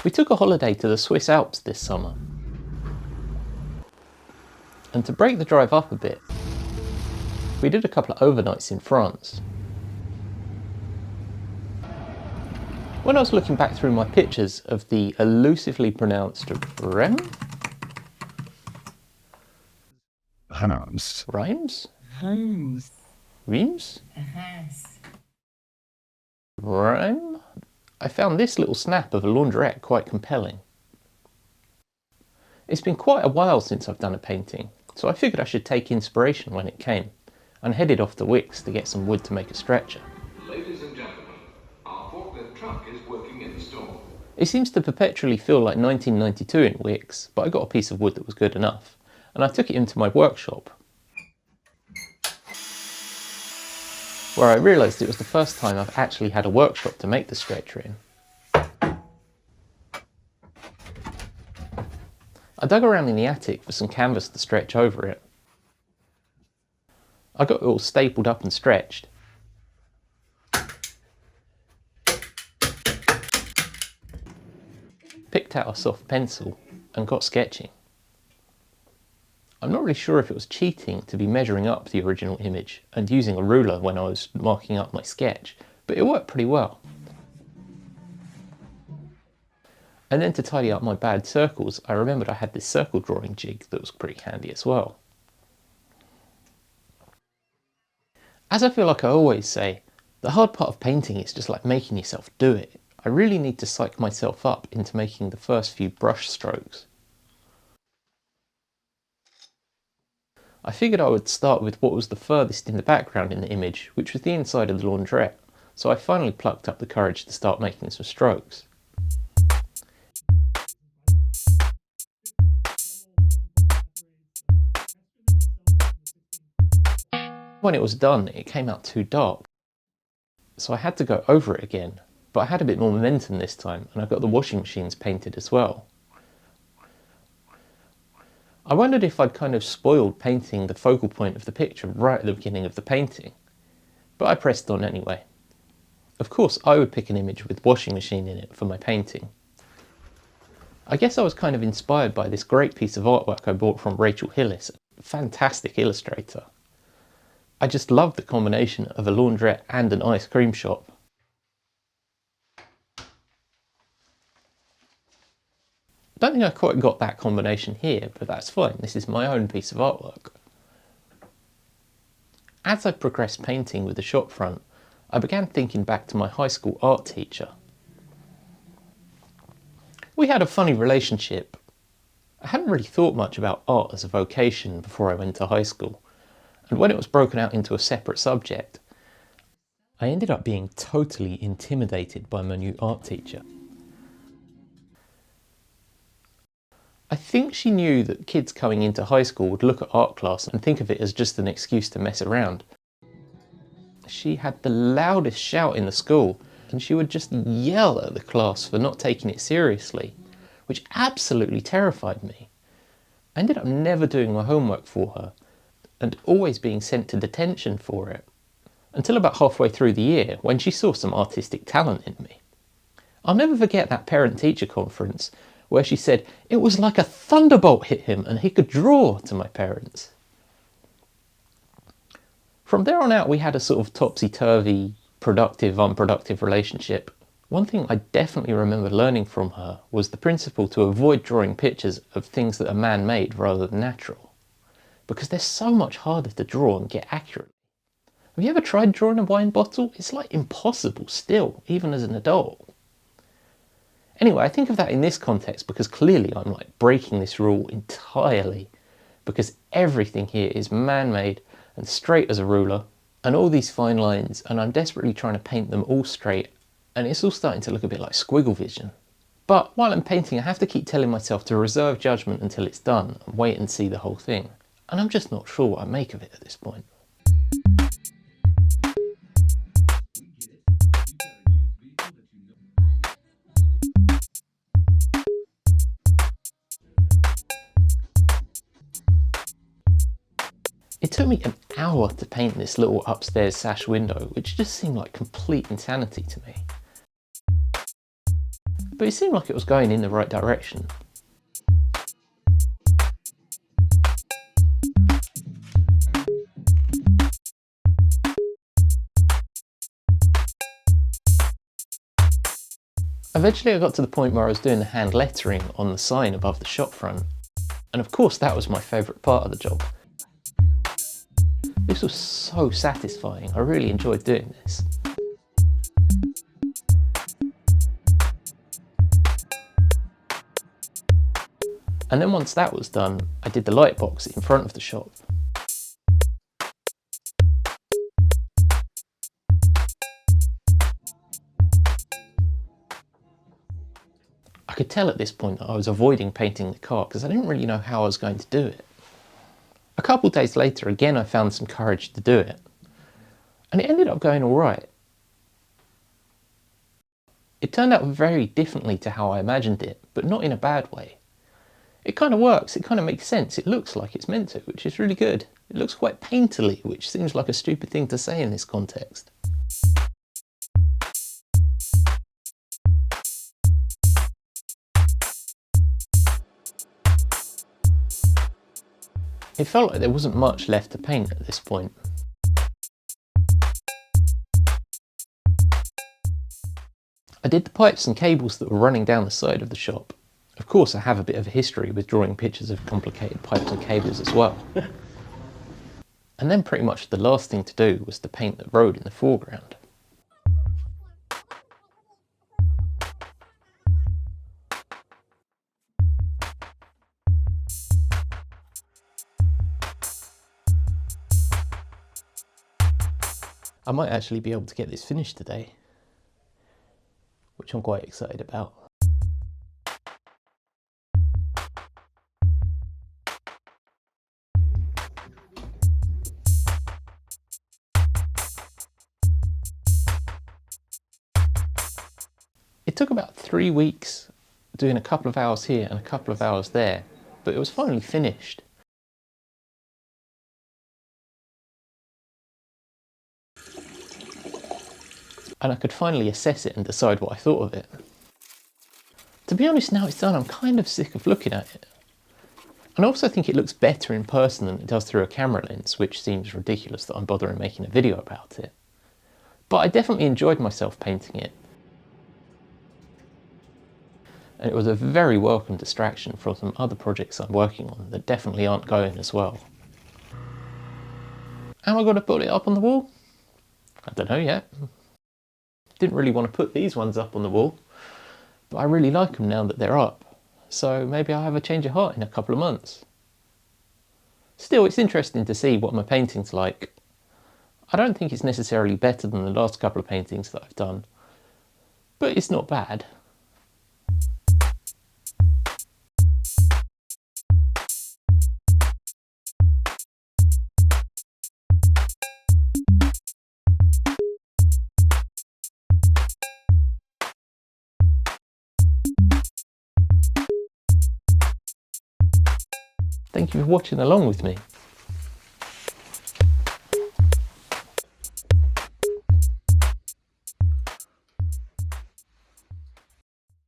We took a holiday to the Swiss Alps this summer. And to break the drive up a bit, we did a couple of overnights in France. When I was looking back through my pictures of the elusively pronounced Reims? Rhyme? I found this little snap of a launderette quite compelling. It's been quite a while since I've done a painting, so I figured I should take inspiration when it came, and headed off to Wickes to get some wood to make a stretcher. Ladies and gentlemen, our forklift truck is working in the storm. It seems to perpetually feel like 1992 in Wickes, but I got a piece of wood that was good enough, and I took it into my workshop, where I realised it was the first time I've actually had a workshop to make the stretcher in. I dug around in the attic for some canvas to stretch over it. I got it all stapled up and stretched. Picked out a soft pencil and got sketching. I'm not really sure if it was cheating to be measuring up the original image and using a ruler when I was marking up my sketch, but it worked pretty well. And then to tidy up my bad circles, I remembered I had this circle drawing jig that was pretty handy as well. As I feel like I always say, the hard part of painting is just like making yourself do it. I really need to psych myself up into making the first few brush strokes. I figured I would start with what was the furthest in the background in the image, which was the inside of the launderette, so I finally plucked up the courage to start making some strokes. When it was done, it came out too dark, so I had to go over it again, but I had a bit more momentum this time and I got the washing machines painted as well. I wondered if I'd kind of spoiled painting the focal point of the picture right at the beginning of the painting, but I pressed on anyway. Of course, I would pick an image with washing machine in it for my painting. I guess I was kind of inspired by this great piece of artwork I bought from Rachel Hillis, a fantastic illustrator. I just loved the combination of a launderette and an ice cream shop. Don't think I quite got that combination here, but that's fine, this is my own piece of artwork. As I progressed painting with the shop front, I began thinking back to my high school art teacher. We had a funny relationship. I hadn't really thought much about art as a vocation before I went to high school, and when it was broken out into a separate subject, I ended up being totally intimidated by my new art teacher. I think she knew that kids coming into high school would look at art class and think of it as just an excuse to mess around. She had the loudest shout in the school, and she would just yell at the class for not taking it seriously, which absolutely terrified me. I ended up never doing my homework for her, and always being sent to detention for it, until about halfway through the year when she saw some artistic talent in me. I'll never forget that parent-teacher conference where she said it was like a thunderbolt hit him and he could draw to my parents. From there on out we had a sort of topsy-turvy, productive, unproductive relationship. One thing I definitely remember learning from her was the principle to avoid drawing pictures of things that are man-made rather than natural, because they're so much harder to draw and get accurate. Have you ever tried drawing a wine bottle? It's like impossible still, even as an adult. Anyway, I think of that in this context because clearly I'm like breaking this rule entirely, because everything here is man-made and straight as a ruler, and all these fine lines, and I'm desperately trying to paint them all straight, and it's all starting to look a bit like squiggle vision. But while I'm painting, I have to keep telling myself to reserve judgment until it's done and wait and see the whole thing. And I'm just not sure what I make of it at this point. It took me an hour to paint this little upstairs sash window, which just seemed like complete insanity to me. but it seemed like it was going in the right direction. Eventually I got to the point where I was doing the hand lettering on the sign above the shop front, and of course that was my favourite part of the job. This was so satisfying, I really enjoyed doing this. And then once that was done, I did the light box in front of the shop. I could tell at this point that I was avoiding painting the car because I didn't really know how I was going to do it. A couple of days later, again I found some courage to do it, and it ended up going alright. It turned out very differently to how I imagined it, but not in a bad way. It kind of works, it kind of makes sense, it looks like it's meant to, which is really good. It looks quite painterly, which seems like a stupid thing to say in this context. It felt like there wasn't much left to paint at this point. I did the pipes and cables that were running down the side of the shop. Of course I have a bit of a history with drawing pictures of complicated pipes and cables as well. And then pretty much the last thing to do was to paint the road in the foreground. I might actually be able to get this finished today, which I'm quite excited about. It took about 3 weeks, doing a couple of hours here and a couple of hours there, but it was finally finished. And I could finally assess it and decide what I thought of it. To be honest, now it's done, I'm kind of sick of looking at it. And I also think it looks better in person than it does through a camera lens, which seems ridiculous that I'm bothering making a video about it. But I definitely enjoyed myself painting it. And it was a very welcome distraction from some other projects I'm working on that definitely aren't going as well. Am I going to put it up on the wall? I don't know yet. Didn't really want to put these ones up on the wall, but I really like them now that they're up, so maybe I'll have a change of heart in a couple of months. Still, it's interesting to see what my painting's like. I don't think it's necessarily better than the last couple of paintings that I've done, but it's not bad. Thank you for watching along with me.